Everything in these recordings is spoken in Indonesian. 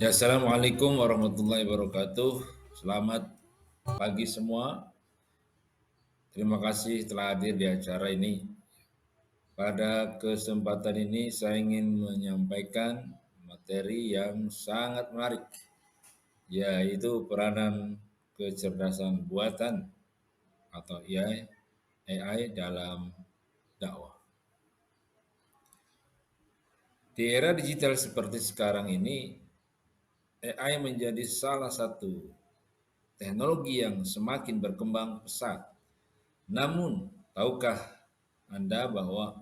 Ya, assalamualaikum warahmatullahi wabarakatuh. Selamat pagi semua. Terima kasih telah hadir di acara ini. Pada kesempatan ini saya ingin menyampaikan materi yang sangat menarik, yaitu peranan kecerdasan buatan atau AI dalam dakwah. Di era digital seperti sekarang ini, AI menjadi salah satu teknologi yang semakin berkembang pesat. Namun, tahukah Anda bahwa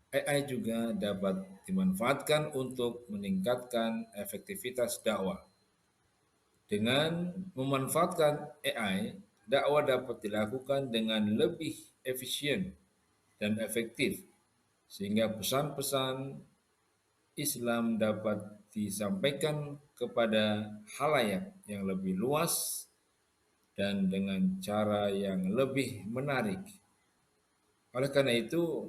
AI juga dapat dimanfaatkan untuk meningkatkan efektivitas dakwah? Dengan memanfaatkan AI, dakwah dapat dilakukan dengan lebih efisien dan efektif, sehingga pesan-pesan Islam dapat disampaikan kepada halayak yang lebih luas dan dengan cara yang lebih menarik. Oleh karena itu,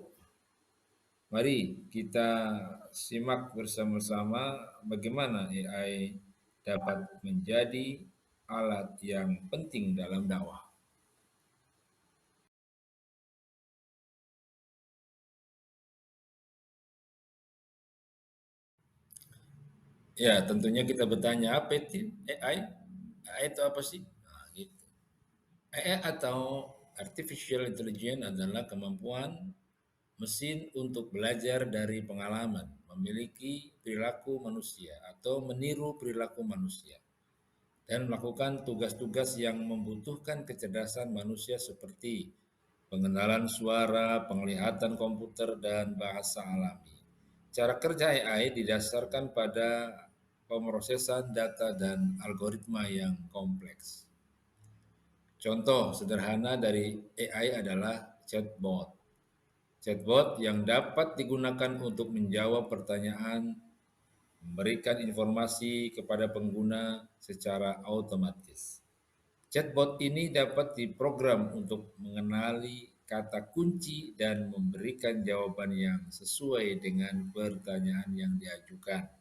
mari kita simak bersama-sama bagaimana AI dapat menjadi alat yang penting dalam dakwah. Ya, tentunya kita bertanya apa itu AI? AI itu apa sih? Nah, gitu. AI atau Artificial Intelligence adalah kemampuan mesin untuk belajar dari pengalaman, memiliki perilaku manusia atau meniru perilaku manusia, dan melakukan tugas-tugas yang membutuhkan kecerdasan manusia seperti pengenalan suara, penglihatan komputer, dan bahasa alami. Cara kerja AI didasarkan pada pemrosesan data dan algoritma yang kompleks. Contoh sederhana dari AI adalah chatbot. Chatbot yang dapat digunakan untuk menjawab pertanyaan, memberikan informasi kepada pengguna secara otomatis. Chatbot ini dapat diprogram untuk mengenali kata kunci dan memberikan jawaban yang sesuai dengan pertanyaan yang diajukan.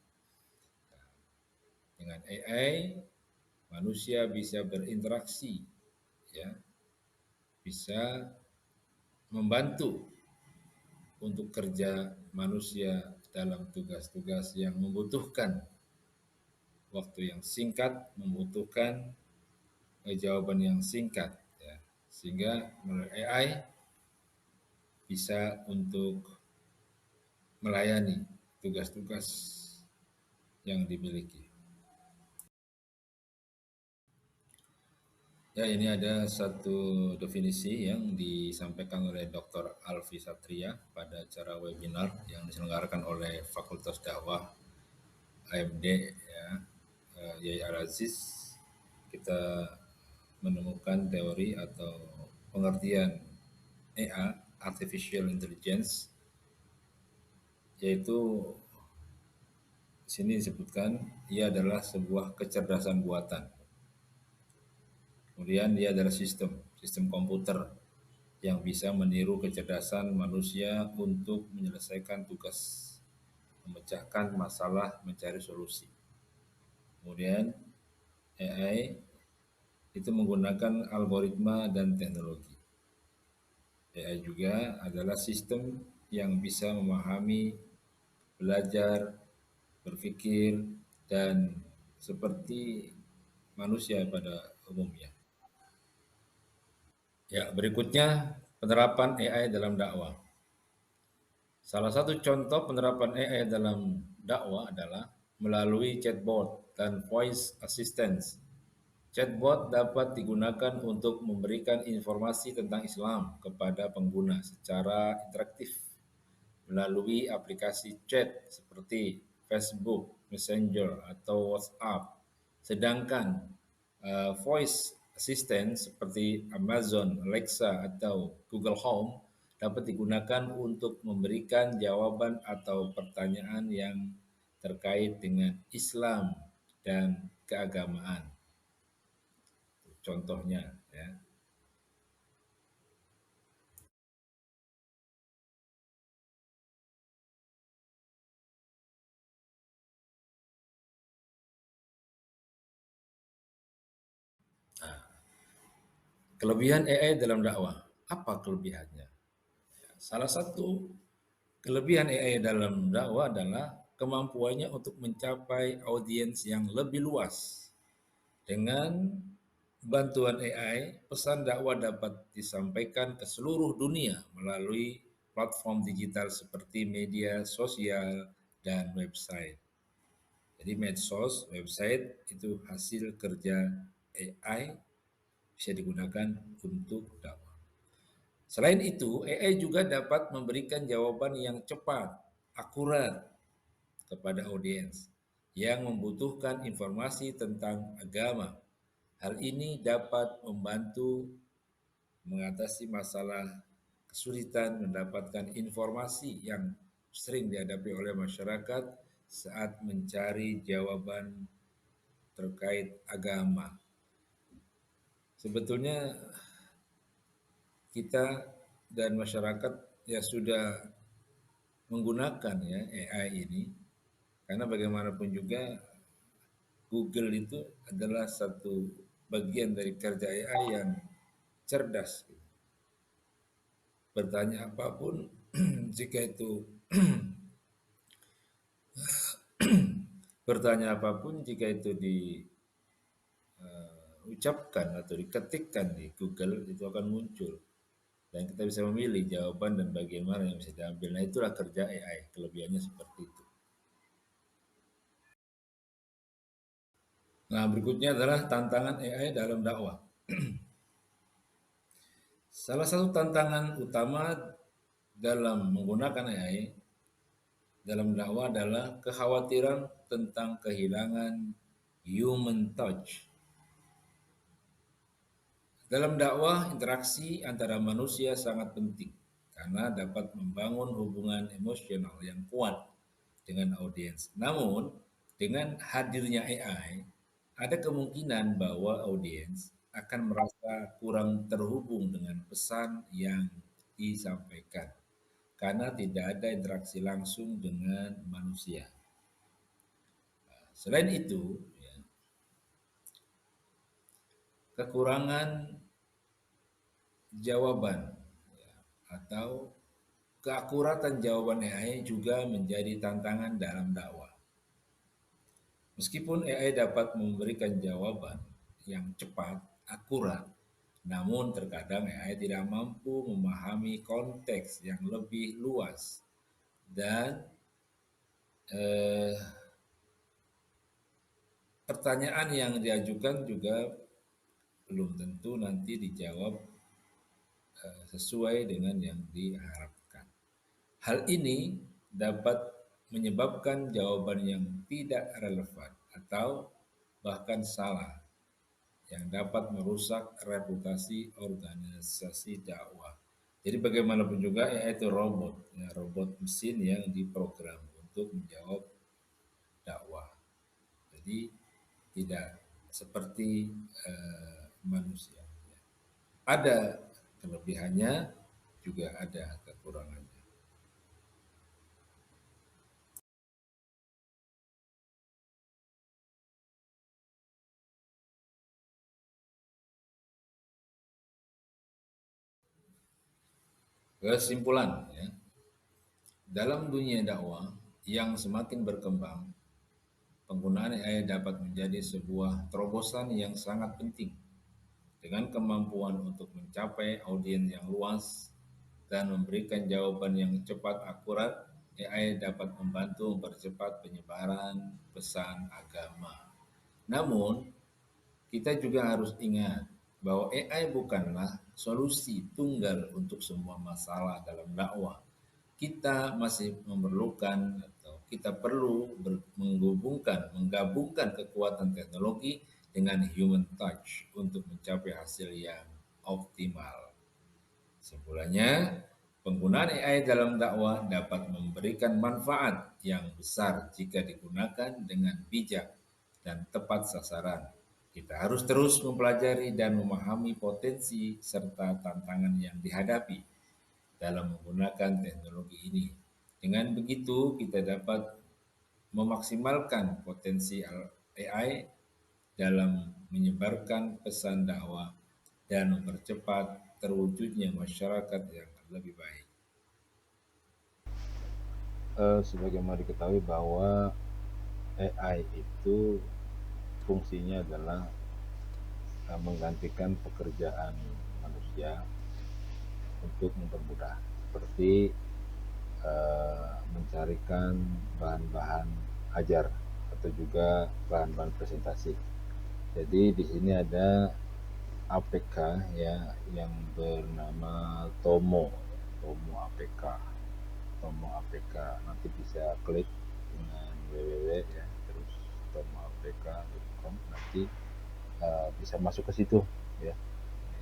Dengan AI, manusia bisa berinteraksi, ya, bisa membantu untuk kerja manusia dalam tugas-tugas yang membutuhkan waktu yang singkat, membutuhkan jawaban yang singkat, ya. Sehingga melalui AI bisa untuk melayani tugas-tugas yang dimiliki. Ya, ini ada satu definisi yang disampaikan oleh Dr. Alfi Satria pada acara webinar yang diselenggarakan oleh Fakultas Dakwah AMD, ya, Yai Al-Aziz. Kita menemukan teori atau pengertian AI, Artificial Intelligence, yaitu di sini disebutkan ia adalah sebuah kecerdasan buatan. Kemudian dia adalah sistem komputer yang bisa meniru kecerdasan manusia untuk menyelesaikan tugas, memecahkan masalah, mencari solusi. Kemudian AI itu menggunakan algoritma dan teknologi. AI juga adalah sistem yang bisa memahami, belajar, berpikir, dan seperti manusia pada umumnya. Ya, berikutnya penerapan AI dalam dakwah. Salah satu contoh penerapan AI dalam dakwah adalah melalui chatbot dan voice assistance. Chatbot dapat digunakan untuk memberikan informasi tentang Islam kepada pengguna secara interaktif melalui aplikasi chat seperti Facebook, Messenger, atau WhatsApp. Sedangkan voice assistant seperti Amazon, Alexa, atau Google Home dapat digunakan untuk memberikan jawaban atau pertanyaan yang terkait dengan Islam dan keagamaan. Contohnya, ya. Kelebihan AI dalam dakwah, apa kelebihannya? Salah satu kelebihan AI dalam dakwah adalah kemampuannya untuk mencapai audiens yang lebih luas. Dengan bantuan AI, pesan dakwah dapat disampaikan ke seluruh dunia melalui platform digital seperti media sosial dan website. Jadi medsos, website itu hasil kerja AI bisa digunakan untuk dakwah. Selain itu, AI juga dapat memberikan jawaban yang cepat, akurat kepada audiens yang membutuhkan informasi tentang agama. Hal ini dapat membantu mengatasi masalah kesulitan mendapatkan informasi yang sering dihadapi oleh masyarakat saat mencari jawaban terkait agama. Sebetulnya kita dan masyarakat ya sudah menggunakan ya AI ini karena bagaimanapun juga Google itu adalah satu bagian dari kerja AI yang cerdas. Bertanya apapun jika itu bertanya apapun jika itu diucapkan atau diketikkan di Google itu akan muncul dan kita bisa memilih jawaban dan bagaimana yang bisa diambil. Nah, itulah kerja AI, kelebihannya seperti itu. Nah, berikutnya adalah tantangan AI dalam dakwah. Salah satu tantangan utama dalam menggunakan AI dalam dakwah adalah kekhawatiran tentang kehilangan human touch. Dalam dakwah, interaksi antara manusia sangat penting karena dapat membangun hubungan emosional yang kuat dengan audiens. Namun, dengan hadirnya AI, ada kemungkinan bahwa audiens akan merasa kurang terhubung dengan pesan yang disampaikan karena tidak ada interaksi langsung dengan manusia. Selain itu, ya, kekurangan jawaban ya, atau keakuratan jawaban AI juga menjadi tantangan dalam dakwah. Meskipun AI dapat memberikan jawaban yang cepat, akurat, namun terkadang AI tidak mampu memahami konteks yang lebih luas dan eh, pertanyaan yang diajukan juga belum tentu nanti dijawab sesuai dengan yang diharapkan. Hal ini dapat menyebabkan jawaban yang tidak relevan atau bahkan salah yang dapat merusak reputasi organisasi dakwah. Jadi bagaimanapun juga AI itu robot, ya, robot mesin yang diprogram untuk menjawab dakwah. Jadi tidak seperti manusia. Ada kelebihannya, juga ada kekurangannya. Kesimpulan, ya, dalam dunia dakwah yang semakin berkembang, penggunaan AI dapat menjadi sebuah terobosan yang sangat penting. Dengan kemampuan untuk mencapai audiens yang luas dan memberikan jawaban yang cepat akurat, AI dapat membantu mempercepat penyebaran pesan agama. Namun, kita juga harus ingat bahwa AI bukanlah solusi tunggal untuk semua masalah dalam dakwah. Kita masih memerlukan atau kita perlu menggabungkan kekuatan teknologi dengan human touch untuk mencapai hasil yang optimal. Kesimpulannya, penggunaan AI dalam dakwah dapat memberikan manfaat yang besar jika digunakan dengan bijak dan tepat sasaran. Kita harus terus mempelajari dan memahami potensi serta tantangan yang dihadapi dalam menggunakan teknologi ini. Dengan begitu, kita dapat memaksimalkan potensi AI dalam menyebarkan pesan dakwah dan mempercepat terwujudnya masyarakat yang lebih baik. Sebagaimana diketahui bahwa AI itu fungsinya adalah menggantikan pekerjaan manusia untuk mempermudah, seperti mencarikan bahan-bahan ajar atau juga bahan-bahan presentasi. Jadi di sini ada APK ya yang bernama Tomo, Tomo APK, Tomo APK. Nanti bisa klik dengan www ya, terus tomoapk.com, nanti bisa masuk ke situ ya.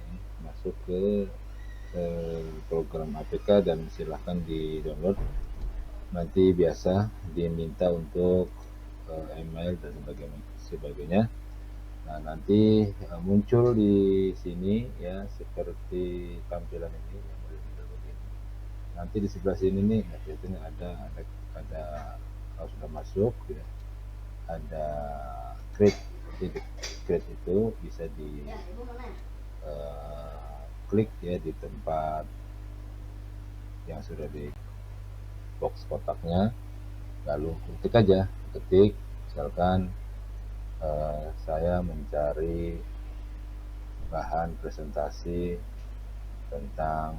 Ini masuk ke program APK dan silahkan di download. Nanti biasa diminta untuk email dan sebagainya. Nah, nanti muncul di sini ya seperti tampilan ini yang model-model begini. Nanti di sebelah sini nih, nah, biasanya ada kalau sudah masuk ya, ada create. Jadi create itu bisa di klik ya di tempat yang sudah di box kotaknya, lalu ketik aja, ketik misalkan saya mencari bahan presentasi tentang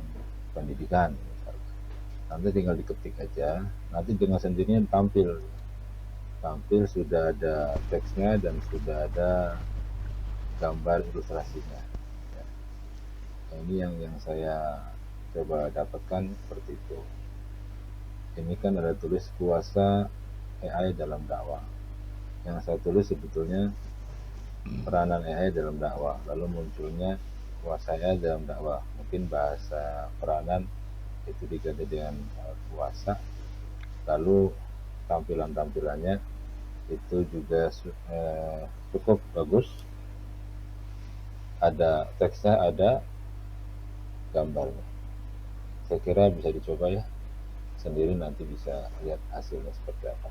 pendidikan misalkan. Nanti tinggal diketik aja, nanti dengan sendirinya tampil tampil sudah ada teksnya dan sudah ada gambar ilustrasinya ya. Nah, ini yang saya coba dapatkan seperti itu. Ini kan ada tulis kuasa AI dalam dakwah. Yang saya tulis sebetulnya peranan AI dalam dakwah, lalu munculnya kuasa AI dalam dakwah. Mungkin bahasa peranan itu diganti dengan kuasa, lalu tampilannya itu juga cukup bagus, ada teksnya, ada gambarnya. Saya kira bisa dicoba ya, sendiri nanti bisa lihat hasilnya seperti apa.